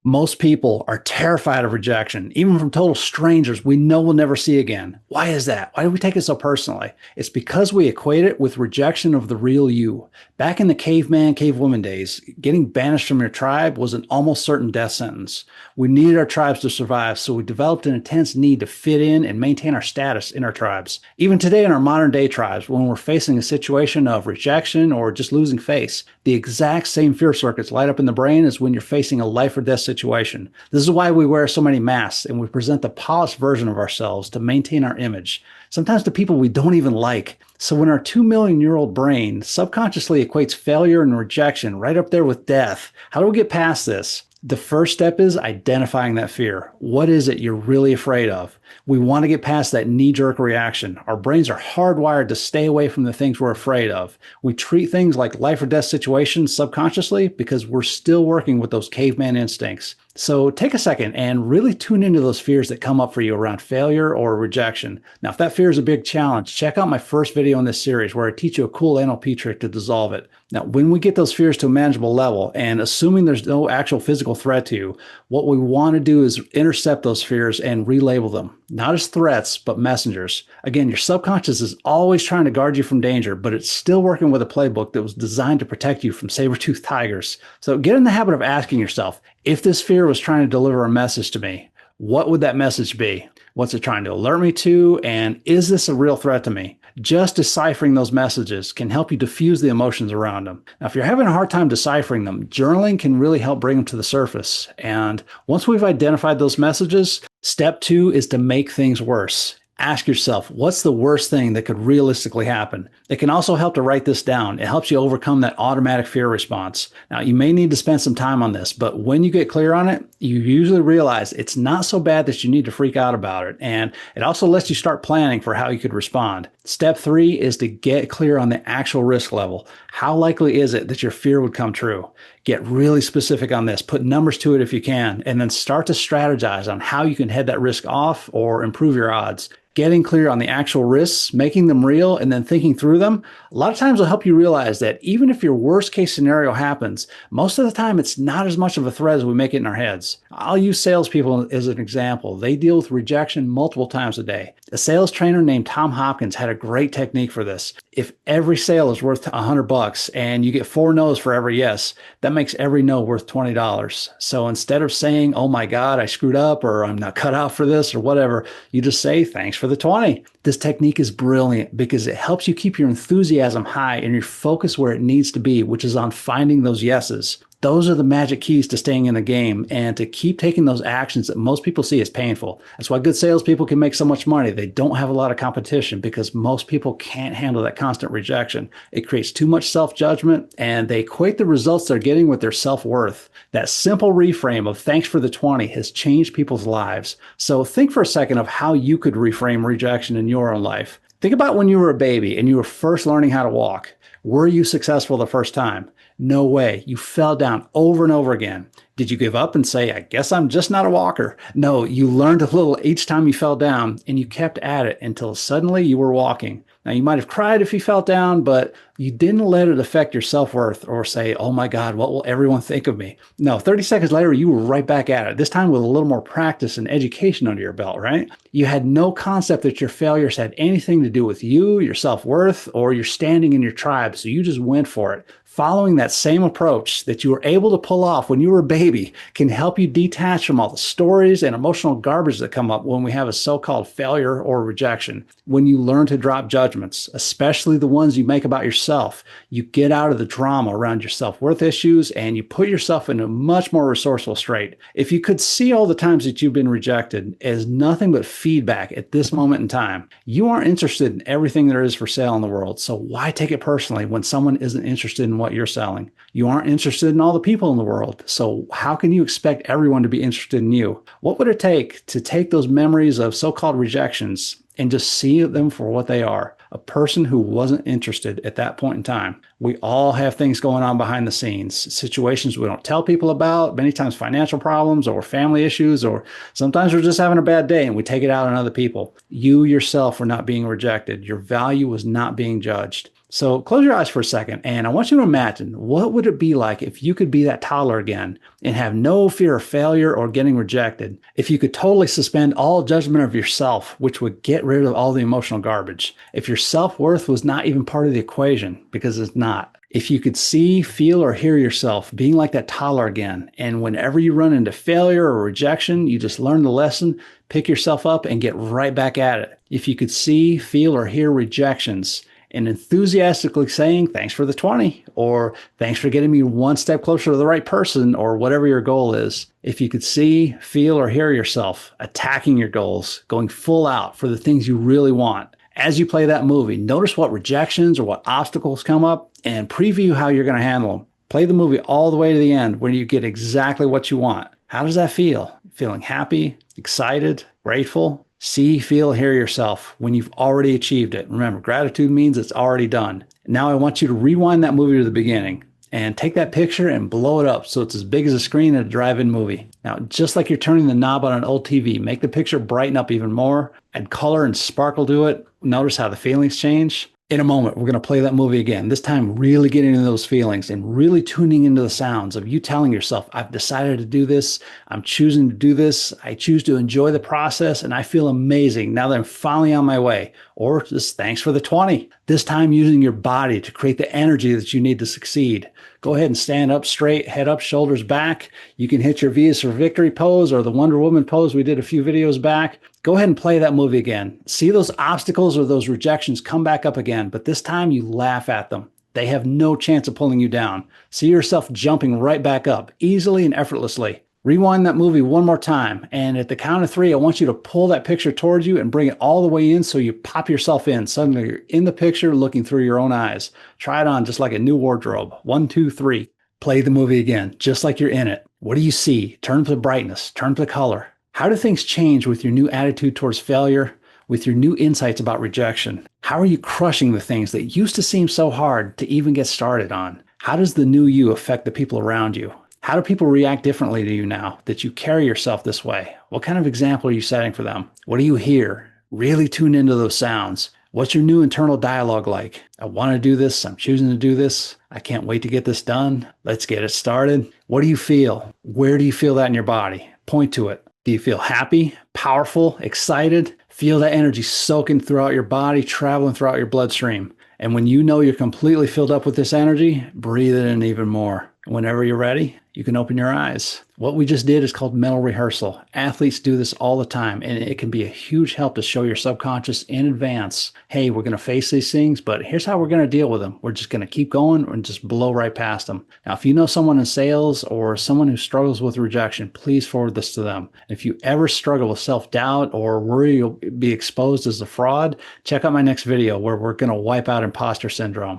Most people are terrified of rejection, even from total strangers we know we'll never see again. Why is that? Why do we take it so personally? It's because we equate it with rejection of the real you. Back in the caveman, cavewoman days, getting banished from your tribe was an almost certain death sentence. We needed our tribes to survive, so we developed an intense need to fit in and maintain our status in our tribes. Even today in our modern day tribes, when we're facing a situation of rejection or just losing face, the exact same fear circuits light up in the brain as when you're facing a life or death situation. This is why we wear so many masks and we present the polished version of ourselves to maintain our image, sometimes to people we don't even like. So when our 2 million-year-old brain subconsciously equates failure and rejection right up there with death, how do we get past this? The first step is identifying that fear. What is it you're really afraid of? We want to get past that knee-jerk reaction. Our brains are hardwired to stay away from the things we're afraid of. We treat things like life or death situations subconsciously because we're still working with those caveman instincts. So take a second and really tune into those fears that come up for you around failure or rejection. Now, if that fear is a big challenge, check out my first video in this series where I teach you a cool NLP trick to dissolve it. Now, when we get those fears to a manageable level, and assuming there's no actual physical threat to you, what we want to do is intercept those fears and relabel them, not as threats, but messengers. Again, your subconscious is always trying to guard you from danger, but it's still working with a playbook that was designed to protect you from saber-toothed tigers. So get in the habit of asking yourself, if this fear was trying to deliver a message to me, what would that message be? What's it trying to alert me to? And is this a real threat to me? Just deciphering those messages can help you diffuse the emotions around them. Now, if you're having a hard time deciphering them, journaling can really help bring them to the surface. And once we've identified those messages, step 2 is to make things worse. Ask yourself, what's the worst thing that could realistically happen? It can also help to write this down. It helps you overcome that automatic fear response. Now, you may need to spend some time on this, but when you get clear on it, you usually realize it's not so bad that you need to freak out about it. And it also lets you start planning for how you could respond. Step 3 is to get clear on the actual risk level. How likely is it that your fear would come true? Get really specific on this. Put numbers to it if you can, and then start to strategize on how you can head that risk off or improve your odds. Getting clear on the actual risks, making them real, and then thinking through them, a lot of times will help you realize that even if your worst case scenario happens, most of the time it's not as much of a threat as we make it in our heads. I'll use salespeople as an example. They deal with rejection multiple times a day. A sales trainer named Tom Hopkins had a great technique for this. If every sale is worth $100 and you get 4 no's for every yes, that makes every no worth $20. So instead of saying, oh my God, I screwed up, or I'm not cut out for this, or whatever, you just say, thanks for the 20. This technique is brilliant because it helps you keep your enthusiasm high and your focus where it needs to be, which is on finding those yeses. Those are the magic keys to staying in the game and to keep taking those actions that most people see as painful. That's why good salespeople can make so much money. They don't have a lot of competition because most people can't handle that constant rejection. It creates too much self-judgment and they equate the results they're getting with their self-worth. That simple reframe of thanks for the 20 has changed people's lives. So think for a second of how you could reframe rejection in your own life. Think about when you were a baby and you were first learning how to walk. Were you successful the first time? No way. You fell down over and over again. Did you give up and say, I guess I'm just not a walker? No, you learned a little each time you fell down and you kept at it until suddenly you were walking. Now, you might have cried if you fell down, but you didn't let it affect your self-worth or say, oh my God, what will everyone think of me? No, 30 seconds later, you were right back at it, this time with a little more practice and education under your belt, right? You had no concept that your failures had anything to do with you, your self-worth, or your standing in your tribe, so you just went for it. Following that same approach that you were able to pull off when you were a baby can help you detach from all the stories and emotional garbage that come up when we have a so-called failure or rejection. When you learn to drop judgments, especially the ones you make about yourself, you get out of the drama around your self-worth issues and you put yourself in a much more resourceful state. If you could see all the times that you've been rejected as nothing but feedback at this moment in time, you aren't interested in everything there is for sale in the world. So why take it personally when someone isn't interested in what you're selling? You aren't interested in all the people in the world. So how can you expect everyone to be interested in you? What would it take to take those memories of so-called rejections and just see them for what they are? A person who wasn't interested at that point in time. We all have things going on behind the scenes, situations we don't tell people about, many times financial problems or family issues, or sometimes we're just having a bad day and we take it out on other people. You yourself were not being rejected. Your value was not being judged. So close your eyes for a second, and I want you to imagine, what would it be like if you could be that toddler again and have no fear of failure or getting rejected? If you could totally suspend all judgment of yourself, which would get rid of all the emotional garbage. If your self-worth was not even part of the equation, because it's not. If you could see, feel, or hear yourself being like that toddler again, and whenever you run into failure or rejection, you just learn the lesson, pick yourself up, and get right back at it. If you could see, feel, or hear rejections, and enthusiastically saying, thanks for the 20, or thanks for getting me one step closer to the right person, or whatever your goal is. If you could see, feel, or hear yourself attacking your goals, going full out for the things you really want. As you play that movie, notice what rejections or what obstacles come up and preview how you're going to handle them. Play the movie all the way to the end when you get exactly what you want. How does that feel? Feeling happy, excited, grateful? See, feel, hear yourself when you've already achieved it. Remember, gratitude means it's already done. Now I want you to rewind that movie to the beginning and take that picture and blow it up so it's as big as a screen at a drive-in movie. Now, just like you're turning the knob on an old TV, make the picture brighten up even more, add color and sparkle to it. Notice how the feelings change. In a moment, we're going to play that movie again, this time really getting into those feelings and really tuning into the sounds of you telling yourself, I've decided to do this. I'm choosing to do this. I choose to enjoy the process, and I feel amazing now that I'm finally on my way. Or just thanks for the 20. This time using your body to create the energy that you need to succeed. Go ahead and stand up straight, head up, shoulders back. You can hit your V is for victory pose or the Wonder Woman pose we did a few videos back. Go ahead and play that movie again. See those obstacles or those rejections come back up again, but this time you laugh at them. They have no chance of pulling you down. See yourself jumping right back up, easily and effortlessly. Rewind that movie one more time, and at the count of 3, I want you to pull that picture towards you and bring it all the way in so you pop yourself in. Suddenly you're in the picture looking through your own eyes. Try it on just like a new wardrobe. 1, 2, 3. Play the movie again, just like you're in it. What do you see? Turn up the brightness, turn up the color. How do things change with your new attitude towards failure, with your new insights about rejection? How are you crushing the things that used to seem so hard to even get started on? How does the new you affect the people around you? How do people react differently to you now that you carry yourself this way? What kind of example are you setting for them? What do you hear? Really tune into those sounds. What's your new internal dialogue like? I want to do this. I'm choosing to do this. I can't wait to get this done. Let's get it started. What do you feel? Where do you feel that in your body? Point to it. Do you feel happy, powerful, excited? Feel that energy soaking throughout your body, traveling throughout your bloodstream. And when you know you're completely filled up with this energy, breathe it in even more. Whenever you're ready, you can open your eyes. What we just did is called mental rehearsal. Athletes do this all the time, and it can be a huge help to show your subconscious in advance, hey, we're going to face these things, but here's how we're going to deal with them. We're just going to keep going and just blow right past them. Now, if you know someone in sales or someone who struggles with rejection, please forward this to them. If you ever struggle with self-doubt or worry you'll be exposed as a fraud, check out my next video where we're going to wipe out imposter syndrome.